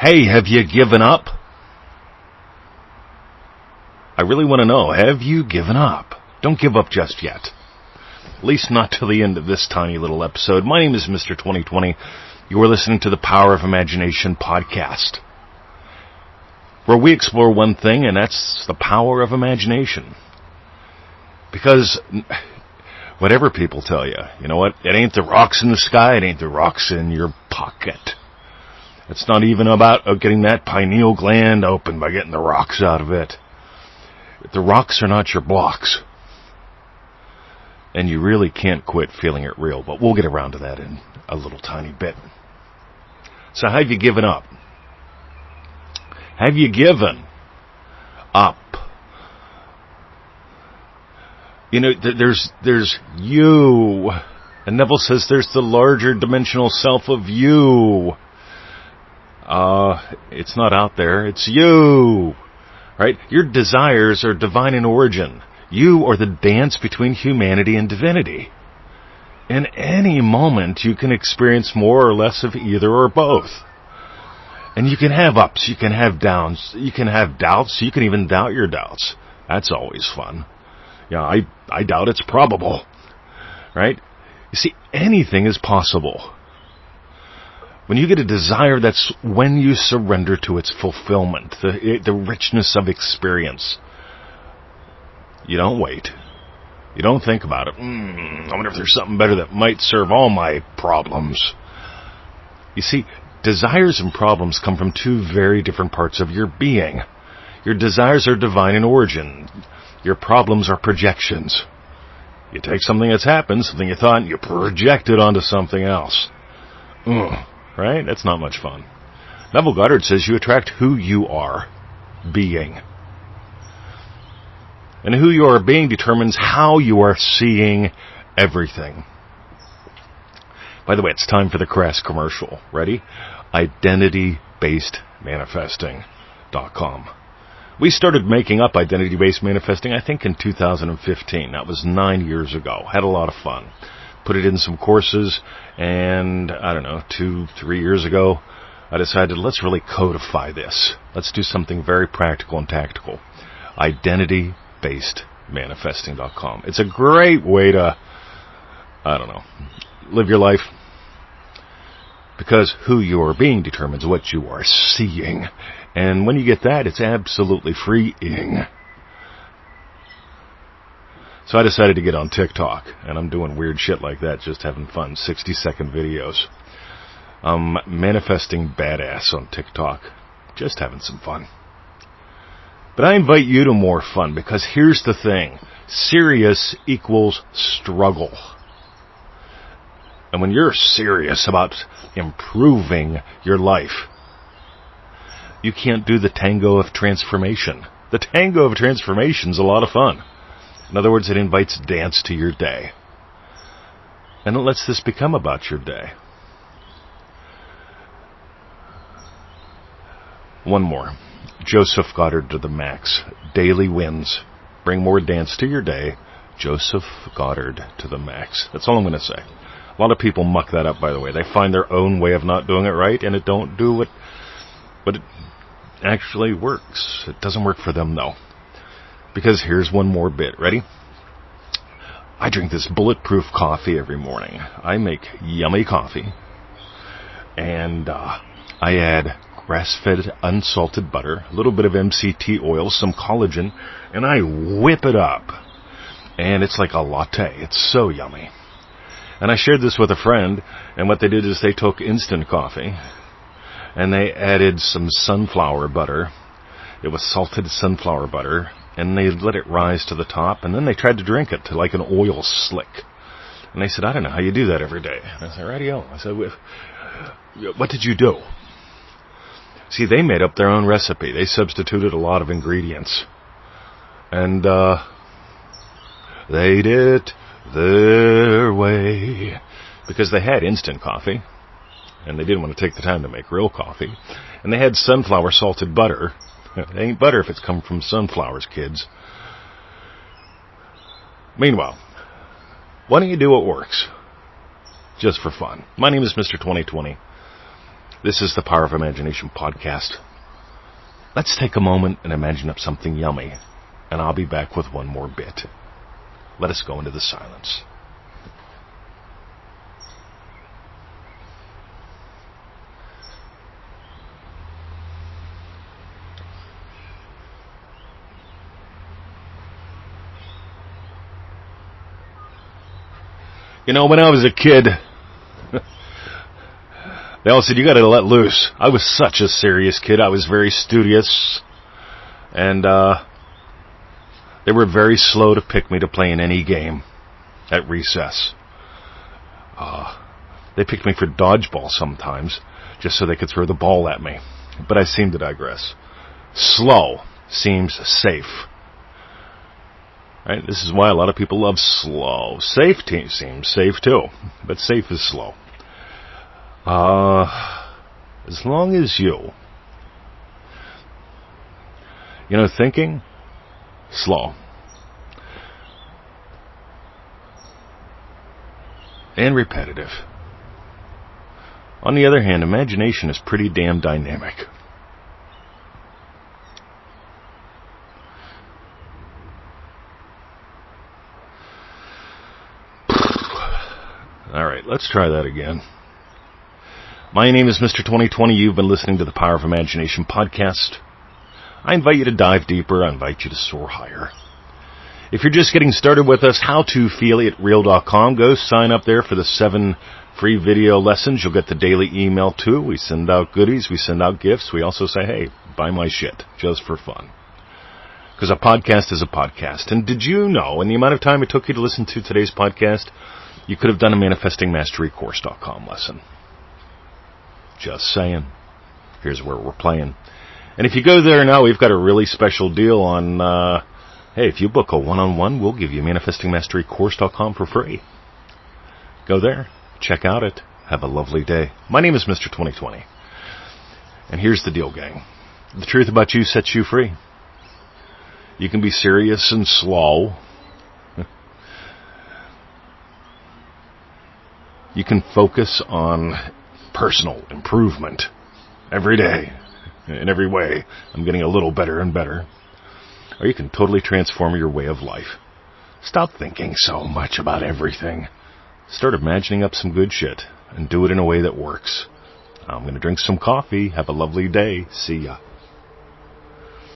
Hey, have you given up? I really want to know, have you given up? Don't give up just yet. At least not till the end of this tiny little episode. My name is Mr. 2020. You are listening to the Power of Imagination podcast, where we explore one thing, and that's the power of imagination. Because whatever people tell you, you know what? It ain't the rocks in the sky, it ain't the rocks in your pocket. It's not even about getting that pineal gland open by getting the rocks out of it. The rocks are not your blocks. And you really can't quit feeling it real, but we'll get around to that in a little tiny bit. So have you given up? Have you given up? You know, there's you. And Neville says there's the larger dimensional self of you. It's not out there. It's you. Right? Your desires are divine in origin. You are the dance between humanity and divinity. In any moment, you can experience more or less of either or both. And you can have ups, you can have downs, you can have doubts, you can even doubt your doubts. That's always fun. Yeah, I doubt it's probable. Right? You see, anything is possible. When you get a desire, that's when you surrender to its fulfillment, the richness of experience. You don't wait. You don't think about it. I wonder if there's something better that might serve all my problems. You see, desires and problems come from two very different parts of your being. Your desires are divine in origin. Your problems are projections. You take something that's happened, something you thought, and you project it onto something else. Right? That's not much fun. Neville Goddard says you attract who you are being. And who you are being determines how you are seeing everything. By the way, it's time for the crass commercial. Ready? Identity-based-manifesting.com. We started making up identity-based manifesting, I think, in 2015. That was 9 years ago. Had a lot of fun. Put it in some courses, and, 2-3 years ago, I decided, let's really codify this. Let's do something very practical and tactical. Identity-based-manifesting.com. It's a great way to, live your life. Because who you are being determines what you are seeing. And when you get that, it's absolutely freeing. So I decided to get on TikTok, and I'm doing weird shit like that, just having fun, 60-second videos. Manifesting badass on TikTok, just having some fun. But I invite you to more fun, because here's the thing. Serious equals struggle. And when you're serious about improving your life, you can't do the tango of transformation. The tango of transformation's a lot of fun. In other words, it invites dance to your day. And it lets this become about your day. One more. Joseph Goddard to the max. Daily wins. Bring more dance to your day. Joseph Goddard to the max. That's all I'm going to say. A lot of people muck that up, by the way. They find their own way of not doing it right, and it don't do what it actually works. It doesn't work for them, though. Because here's one more bit. Ready? I drink this bulletproof coffee every morning. I make yummy coffee. And I add grass-fed unsalted butter, a little bit of MCT oil, some collagen, and I whip it up. And it's like a latte. It's so yummy. And I shared this with a friend, and what they did is they took instant coffee, and they added some sunflower butter. It was salted sunflower butter, and they let it rise to the top, and then they tried to drink it to like an oil slick. And they said, I don't know how you do that every day. And I said, rightio. I said, what did you do? See, they made up their own recipe. They substituted a lot of ingredients. And they did it their way. Because they had instant coffee, and they didn't want to take the time to make real coffee. And they had sunflower salted butter. It ain't butter if it's come from sunflowers, kids. Meanwhile, why don't you do what works? Just for fun. My name is Mr. 2020. This is the Power of Imagination podcast. Let's take a moment and imagine up something yummy, and I'll be back with one more bit. Let us go into the silence. You know, when I was a kid, they all said, you got to let loose. I was such a serious kid. I was very studious. And they were very slow to pick me to play in any game at recess. They picked me for dodgeball sometimes, just so they could throw the ball at me. But I seem to digress. Slow seems safe. Right? This is why a lot of people love slow. Safe seems safe too, but safe is slow. As long as thinking, slow. And repetitive. On the other hand, imagination is pretty damn dynamic. All right, let's try that again. My name is Mr. 2020. You've been listening to the Power of Imagination podcast. I invite you to dive deeper. I invite you to soar higher. If you're just getting started with us, howtofeelitreal.com. Go sign up there for the 7 free video lessons. You'll get the daily email too. We send out goodies. We send out gifts. We also say, hey, buy my shit just for fun. Because a podcast is a podcast. And did you know, in the amount of time it took you to listen to today's podcast, you could have done a manifestingmasterycourse.com lesson. Just saying. Here's where we're playing. And if you go there now, we've got a really special deal on, hey, if you book a one-on-one, we'll give you manifestingmasterycourse.com for free. Go there. Check out it. Have a lovely day. My name is Mr. 2020. And here's the deal, gang. The truth about you sets you free. You can be serious and slow. You can focus on personal improvement every day, in every way. I'm getting a little better and better. Or you can totally transform your way of life. Stop thinking so much about everything. Start imagining up some good shit and do it in a way that works. I'm going to drink some coffee. Have a lovely day. See ya.